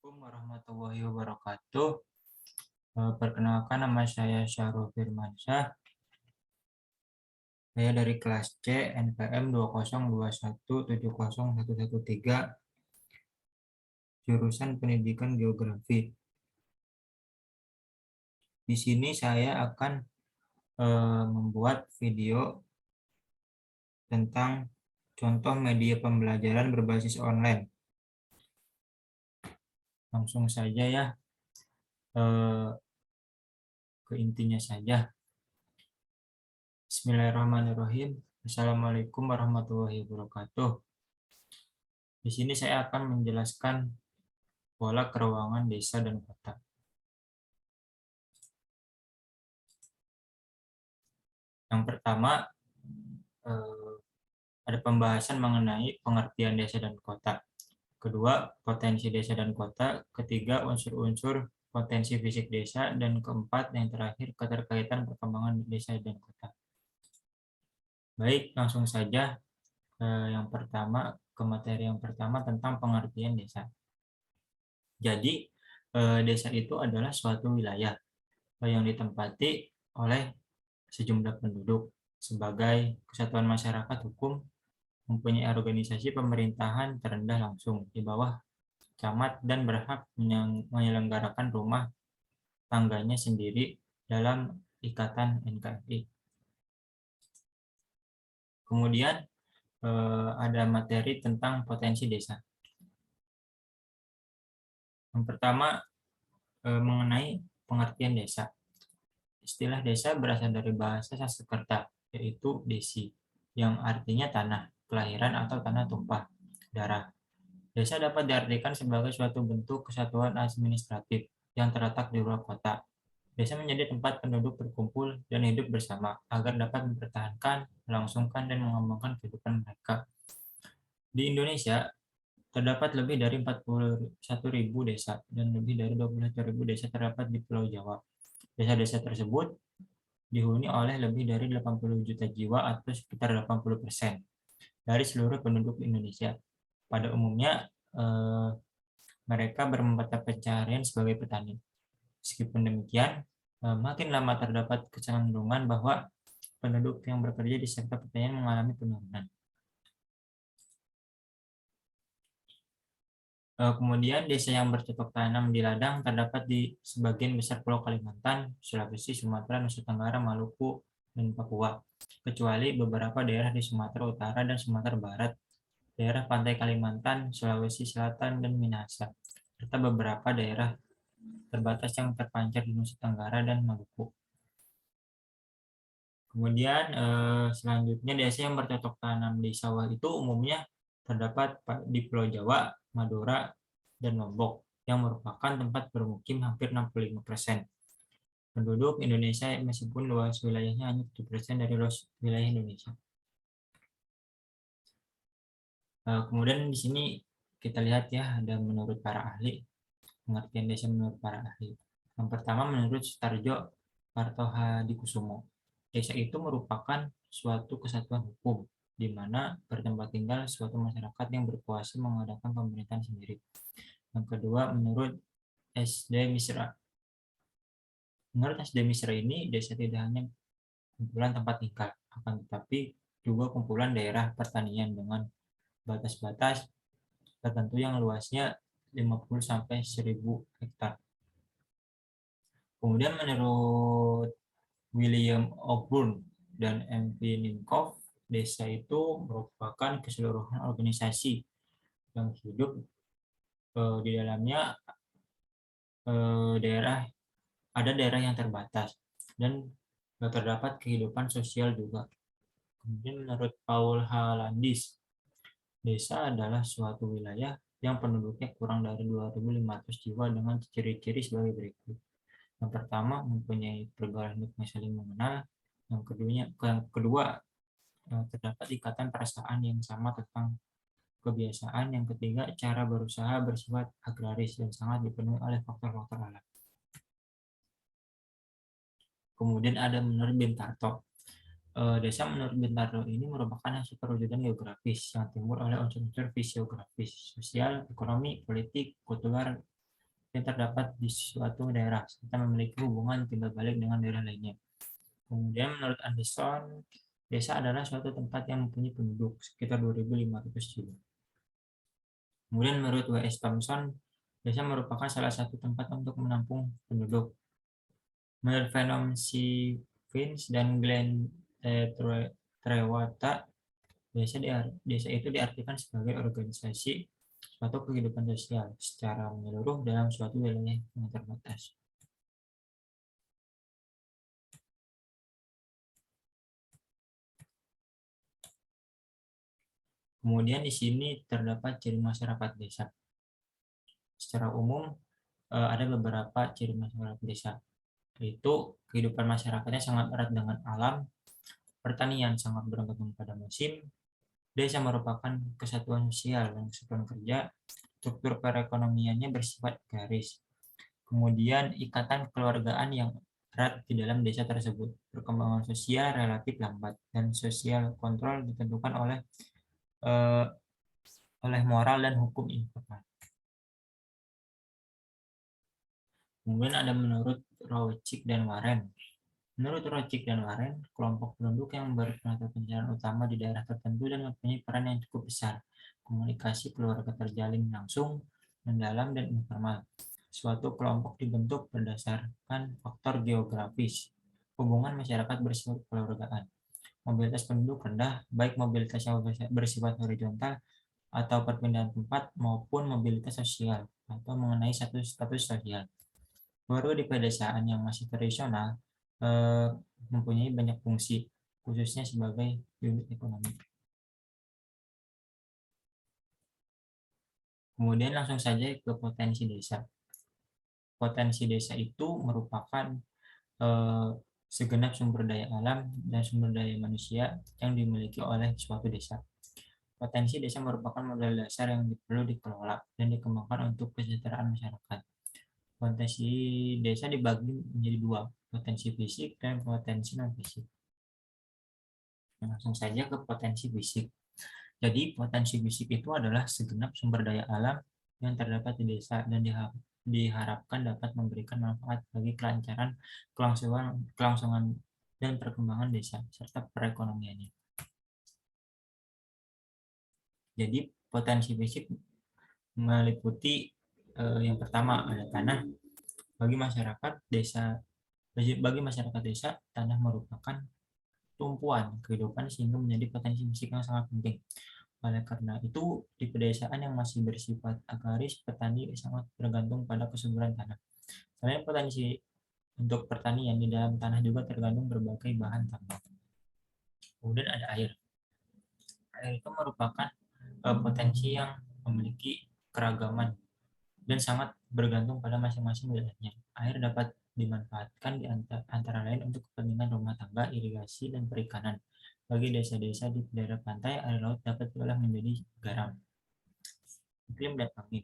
Assalamualaikum warahmatullahi wabarakatuh. Perkenalkan, nama saya Syahrul Firmansyah. Saya dari kelas C NPM 202170113, jurusan Pendidikan Geografi. Di sini saya akan membuat video tentang contoh media pembelajaran berbasis online. Langsung saja ya, ke intinya saja. Bismillahirrahmanirrahim. Assalamualaikum warahmatullahi wabarakatuh. Di sini saya akan menjelaskan pola keuangan desa dan kota. Yang pertama, ada pembahasan mengenai pengertian desa dan kota. Kedua, potensi desa dan kota. Ketiga, unsur-unsur potensi fisik desa. Dan keempat, yang terakhir, keterkaitan perkembangan desa dan kota. Baik, langsung saja ke materi yang pertama tentang pengertian desa. Jadi, desa itu adalah suatu wilayah yang ditempati oleh sejumlah penduduk sebagai kesatuan masyarakat hukum, mempunyai organisasi pemerintahan terendah langsung di bawah camat dan berhak menyelenggarakan rumah tangganya sendiri dalam ikatan NKRI. Kemudian ada materi tentang potensi desa. Yang pertama, mengenai pengertian desa. Istilah desa berasal dari bahasa Sanskerta, yaitu desi, yang artinya tanah kelahiran atau tanah tumpah darah. Desa dapat diartikan sebagai suatu bentuk kesatuan administratif yang terletak di luar kota. Desa menjadi tempat penduduk berkumpul dan hidup bersama agar dapat mempertahankan, melangsungkan, dan mengembangkan kehidupan mereka. Di Indonesia, terdapat lebih dari 41.000 desa dan lebih dari 21.000 desa terdapat di Pulau Jawa. Desa-desa tersebut dihuni oleh lebih dari 80 juta jiwa atau sekitar 80% dari seluruh penduduk Indonesia. Pada umumnya, mereka bermata pencaharian sebagai petani. Meskipun demikian, makin lama terdapat kecenderungan bahwa penduduk yang bekerja di sektor pertanian mengalami penurunan. Kemudian desa yang bercocok tanam di ladang terdapat di sebagian besar Pulau Kalimantan, Sulawesi, Sumatera, Nusa Tenggara, Maluku, dan Papua, kecuali beberapa daerah di Sumatera Utara dan Sumatera Barat, daerah pantai Kalimantan, Sulawesi Selatan, dan Minahasa, serta beberapa daerah terbatas yang terpancar di Nusa Tenggara dan Maluku. Kemudian selanjutnya desa yang bercocok tanam di sawah itu umumnya terdapat di Pulau Jawa, Madura, dan Lombok, yang merupakan tempat bermukim hampir 65% penduduk Indonesia, meskipun luas wilayahnya hanya 7% dari luas wilayah Indonesia. Kemudian di sini kita lihat ya, ada menurut para ahli, pengertian desa menurut para ahli. Yang pertama, menurut Sutarjo Partohadikusumo, desa itu merupakan suatu kesatuan hukum di mana bertempat tinggal suatu masyarakat yang berkuasa mengadakan pemerintahan sendiri. Yang kedua, menurut SD Misra. Menurut SD Misra ini, desa tidak hanya kumpulan tempat tinggal, akan tetapi juga kumpulan daerah pertanian dengan batas-batas tertentu yang luasnya 50 sampai 1.000 hektar. Kemudian menurut William Ogburn dan M.P. Ninkoff, desa itu merupakan keseluruhan organisasi yang hidup di dalamnya ada daerah yang terbatas dan terdapat kehidupan sosial juga. Kemudian menurut Paul H. Landis, desa adalah suatu wilayah yang penduduknya kurang dari 2.500 jiwa dengan ciri-ciri sebagai berikut. Yang pertama, mempunyai pergaulan hidup yang saling mengenal. Yang kedua, terdapat ikatan perasaan yang sama tentang kebiasaan. Yang ketiga, cara berusaha bersifat agraris dan sangat dipenuhi oleh faktor-faktor alam. Kemudian ada menurut Bintaro. Desa menurut Bintaro ini merupakan hasil perwujudan geografis yang timbul oleh unsur-unsur fisiografis, sosial, ekonomi, politik, kultural, yang terdapat di suatu daerah serta memiliki hubungan timbal balik dengan daerah lainnya. Kemudian menurut Anderson, desa adalah suatu tempat yang mempunyai penduduk sekitar 2.500 jiwa. Kemudian menurut W.S. Thomson, desa merupakan salah satu tempat untuk menampung penduduk. Menurut Venom C. Vince dan Glenn Trewata, desa itu diartikan sebagai organisasi suatu kehidupan sosial secara menyeluruh dalam suatu wilayah yang terbatas. Kemudian di sini terdapat ciri masyarakat desa. Secara umum ada beberapa ciri masyarakat desa, yaitu kehidupan masyarakatnya sangat erat dengan alam, pertanian sangat bergantung pada musim, desa merupakan kesatuan sosial yang satuan kerja, struktur perekonomiannya bersifat garis. Kemudian ikatan keluargaan yang erat di dalam desa tersebut. Perkembangan sosial relatif lambat dan sosial kontrol ditentukan eh, oleh moral dan hukum informal. Kemudian ada menurut Rothschild dan Warren. Menurut Rothschild dan Warren, kelompok penduduk yang bermata pencarian utama di daerah tertentu dan mempunyai peran yang cukup besar. Komunikasi keluarga terjalin langsung, mendalam, dan informal. Suatu kelompok dibentuk berdasarkan faktor geografis. Hubungan masyarakat bersifat kekeluargaan. Mobilitas penduduk rendah, baik mobilitas yang bersifat horizontal atau perpindahan tempat maupun mobilitas sosial atau mengenai status sosial. Baru di pedesaan yang masih tradisional mempunyai banyak fungsi, khususnya sebagai unit ekonomi. Kemudian langsung saja ke potensi desa. Potensi desa itu merupakan segenap sumber daya alam dan sumber daya manusia yang dimiliki oleh suatu desa. Potensi desa merupakan modal dasar yang perlu dikelola dan dikembangkan untuk kesejahteraan masyarakat. Potensi desa dibagi menjadi dua, potensi fisik dan potensi non-fisik. Langsung saja ke potensi fisik. Jadi potensi fisik itu adalah segenap sumber daya alam yang terdapat di desa dan diharapkan dapat memberikan manfaat bagi kelancaran, kelangsungan dan perkembangan desa serta perekonomiannya. Jadi potensi fisik meliputi yang pertama ada tanah. Bagi masyarakat desa, tanah merupakan tumpuan kehidupan sehingga menjadi potensi fisik yang sangat penting. Oleh karena itu, di pedesaan yang masih bersifat agraris, petani sangat bergantung pada kesuburan tanah. Selain potensi untuk pertanian, di dalam tanah juga tergantung berbagai bahan tambang. Kemudian ada air. Air itu merupakan potensi yang memiliki keragaman dan sangat bergantung pada masing-masing wilayahnya. Air dapat dimanfaatkan di antara lain untuk kepentingan rumah tangga, irigasi, dan perikanan. Bagi desa-desa di daerah pantai, air laut dapat diolah menjadi garam. Iklim dan angin.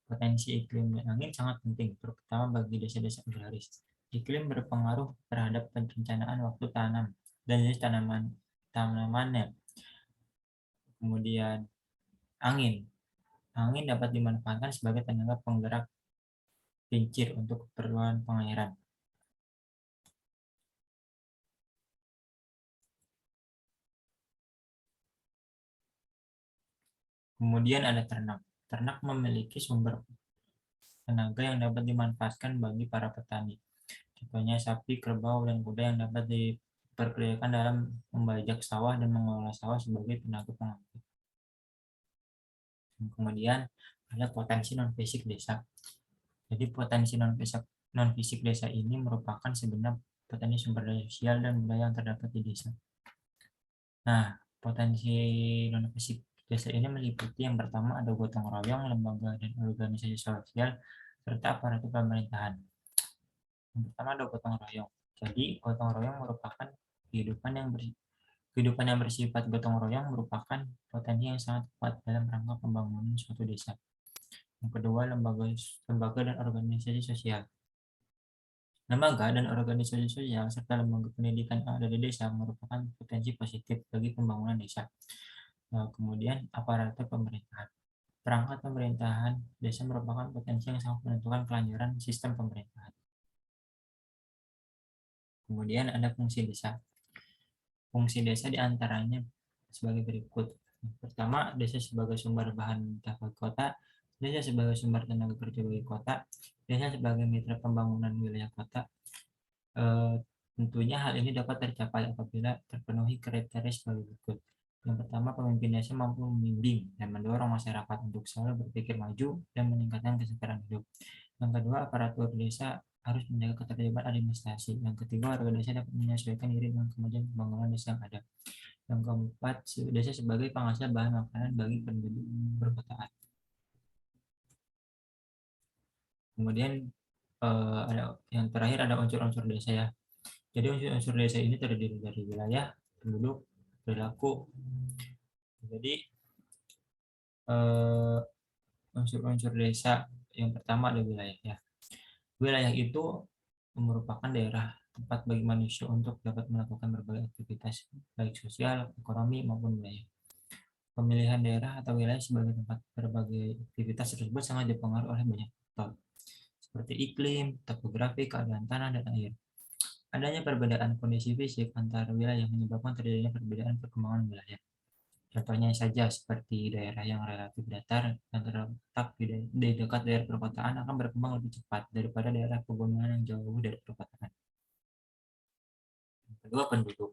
Potensi iklim dan angin sangat penting, terutama bagi desa-desa agraris. Iklim berpengaruh terhadap perencanaan waktu tanam dan jenis tanamannya. Kemudian angin. Angin dapat dimanfaatkan sebagai tenaga penggerak pincir untuk keperluan pengairan. Kemudian ada ternak. Ternak memiliki sumber tenaga yang dapat dimanfaatkan bagi para petani. Contohnya sapi, kerbau, dan kuda yang dapat diperkerjakan dalam membajak sawah dan mengelola sawah sebagai tenaga pengangkut. Kemudian ada potensi non-fisik desa. Jadi potensi non-fisik desa ini merupakan segenap potensi sumber daya sosial dan budaya yang terdapat di desa. Nah, potensi non-fisik desa ini meliputi yang pertama ada gotong royong, lembaga dan organisasi sosial, serta aparatur pemerintahan. Yang pertama ada gotong royong. Jadi gotong royong merupakan kehidupan yang bersifat gotong royong merupakan potensi yang sangat kuat dalam rangka pembangunan suatu desa. Yang kedua, lembaga dan organisasi sosial. Lembaga dan organisasi sosial serta lembaga pendidikan yang ada di desa merupakan potensi positif bagi pembangunan desa. Kemudian aparatur pemerintahan. Perangkat pemerintahan desa merupakan potensi yang sangat menentukan kelanjuran sistem pemerintahan. Kemudian ada fungsi desa. Fungsi desa diantaranya sebagai berikut. Pertama, desa sebagai sumber bahan mentah bagi kota, desa sebagai sumber tenaga kerja bagi kota, desa sebagai mitra pembangunan wilayah kota. Tentunya hal ini dapat tercapai apabila terpenuhi kriteria sebagai berikut. Yang pertama, pemimpin desa mampu membimbing dan mendorong masyarakat untuk selalu berpikir maju dan meningkatkan kesejahteraan hidup. Yang kedua, aparatur desa harus menjaga keterlibatan administrasi. Yang ketiga, warga desa dapat menyesuaikan diri dengan kemajuan pembangunan desa yang ada. Yang keempat, desa sebagai penghasil bahan makanan bagi penduduk perkotaan. Kemudian ada yang terakhir ada unsur-unsur desa ya. Jadi unsur-unsur desa ini terdiri dari wilayah, penduduk, perilaku. Jadi unsur-unsur desa yang pertama ada wilayah ya. Wilayah itu merupakan daerah tempat bagi manusia untuk dapat melakukan berbagai aktivitas baik sosial, ekonomi maupun budaya. Pemilihan daerah atau wilayah sebagai tempat berbagai aktivitas tersebut sangat dipengaruhi oleh banyak faktor seperti iklim, topografi, keadaan tanah, dan air. Adanya perbedaan kondisi fisik antar wilayah menyebabkan terjadinya perbedaan perkembangan wilayah. Contohnya saja seperti daerah yang relatif datar dan terletak di dekat daerah perkotaan akan berkembang lebih cepat daripada daerah pegunungan yang jauh dari perkotaan. Yang kedua, penduduk.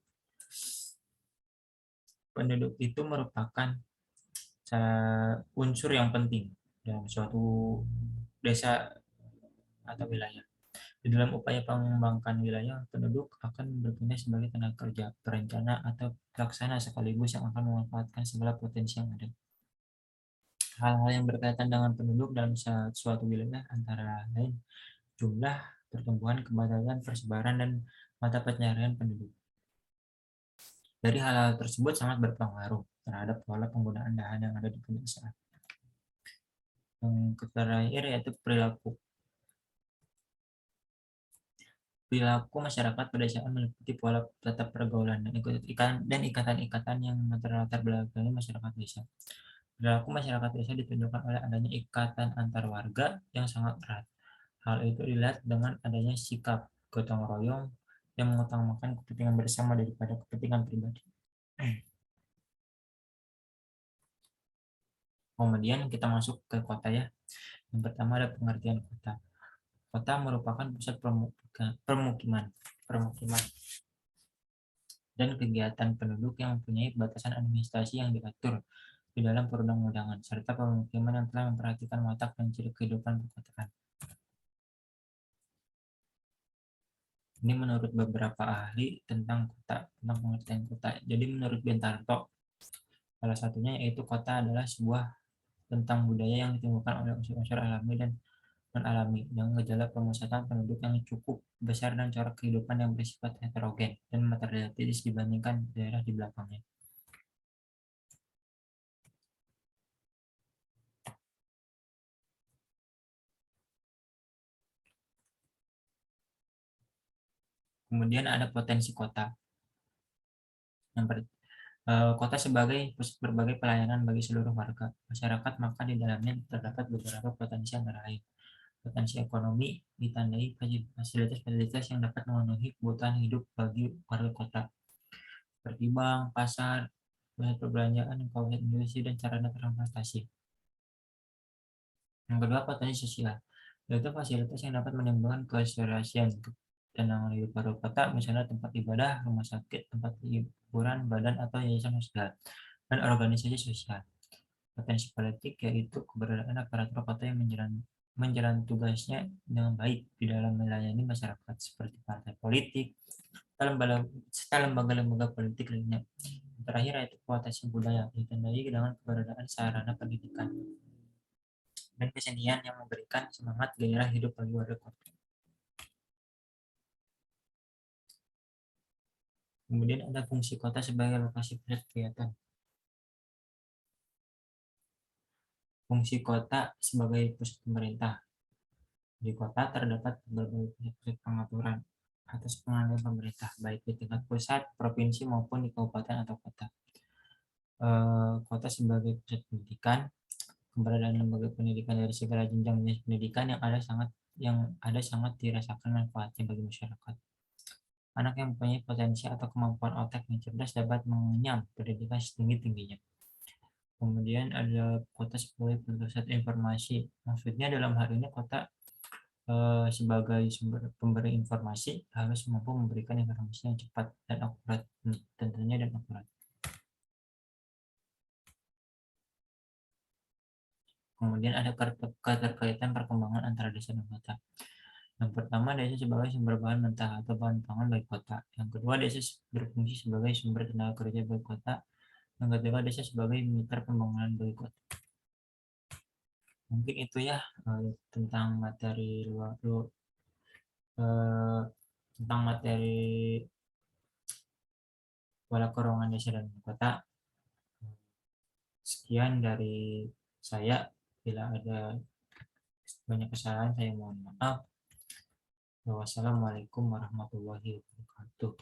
Penduduk itu merupakan unsur yang penting dalam suatu desa atau wilayah. Di dalam upaya mengembangkan wilayah, penduduk akan berpindah sebagai tenaga kerja, perencana, atau pelaksana sekaligus yang akan memanfaatkan segala potensi yang ada. Hal-hal yang berkaitan dengan penduduk dalam suatu wilayah antara lain jumlah, pertumbuhan, kepadatan, persebaran, dan mata pencaharian penduduk. Dari hal-hal tersebut sangat berpengaruh terhadap pola penggunaan lahan yang ada di pedesaan. Yang terakhir yaitu perilaku. Perilaku masyarakat pedesaan meliputi pola tata pergaulan dan ikatan-ikatan yang latar belakangi masyarakat desa. Perilaku masyarakat desa ditunjukkan oleh adanya ikatan antar warga yang sangat erat. Hal itu dilihat dengan adanya sikap gotong royong yang mengutamakan kepentingan bersama daripada kepentingan pribadi. Kemudian kita masuk ke kota ya. Yang pertama ada pengertian kota. Kota merupakan pusat permukiman dan kegiatan penduduk yang mempunyai batasan administrasi yang diatur di dalam perundang-undangan, serta pemukiman yang telah memperhatikan watak dan ciri kehidupan perkotaan. Ini menurut beberapa ahli tentang kota, tentang pengertian kota. Jadi menurut Bentarto, salah satunya yaitu kota adalah sebuah tentang budaya yang ditimbulkan oleh unsur-unsur alami dan non-alami dengan gejala pemusatan penduduk yang cukup besar dan corak kehidupan yang bersifat heterogen dan materialistis dibandingkan daerah di belakangnya. Kemudian ada potensi kota. Kota sebagai pusat berbagai pelayanan bagi seluruh warga masyarakat, maka di dalamnya terdapat beberapa potensi antara lain. Potensi ekonomi ditandai fasilitas-fasilitas yang dapat memenuhi kebutuhan hidup bagi warga kota, seperti bank, pasar, pusat perbelanjaan, kawasan industri, dan sarana transportasi. Yang kedua, potensi sosial, yaitu fasilitas yang dapat menimbulkan keserasian ketenangan hidup baru kota, misalnya tempat ibadah, rumah sakit, tempat hiburan, badan atau yayasan sosial, dan organisasi sosial. Potensi politik, yaitu keberadaan aparatur kota yang menjalani tugasnya dengan baik di dalam melayani masyarakat, seperti partai politik, serta lembaga-lembaga politik lainnya. Terakhir yaitu potensi budaya, ditandai dengan keberadaan sarana pendidikan dan kesenian yang memberikan semangat gairah hidup bagi warga kota. Kemudian ada fungsi kota sebagai lokasi pusat kegiatan. Fungsi kota sebagai pusat pemerintah. Di kota terdapat berbagai pusat pengaturan atas pengelolaan pemerintah, baik di tingkat pusat, provinsi maupun di kabupaten atau kota. Kota sebagai pusat pendidikan. keberadaan lembaga pendidikan dari segala jenjang jenis pendidikan yang ada sangat dirasakan manfaatnya bagi masyarakat. Anak yang mempunyai potensi atau kemampuan otak yang cerdas dapat mengenyam pendidikan setinggi-tingginya. Kemudian ada kota sebagai pusat informasi. Maksudnya dalam hal ini kota sebagai sumber pemberi informasi harus mampu memberikan informasi yang cepat dan akurat, tentunya dan akurat. Kemudian ada keterkaitan perkembangan antara desa dan kota. Yang pertama, desa sebagai sumber bahan mentah atau bahan pangan bagi kota. Yang kedua, desa berfungsi sebagai sumber tenaga kerja bagi kota. Yang ketiga, desa sebagai mitra pembangunan bagi kota. Mungkin itu ya tentang materi eh, tentang materi pola keuangan desa dan kota. Sekian dari saya. Bila ada banyak kesalahan, saya mohon maaf. Wassalamualaikum warahmatullahi wabarakatuh.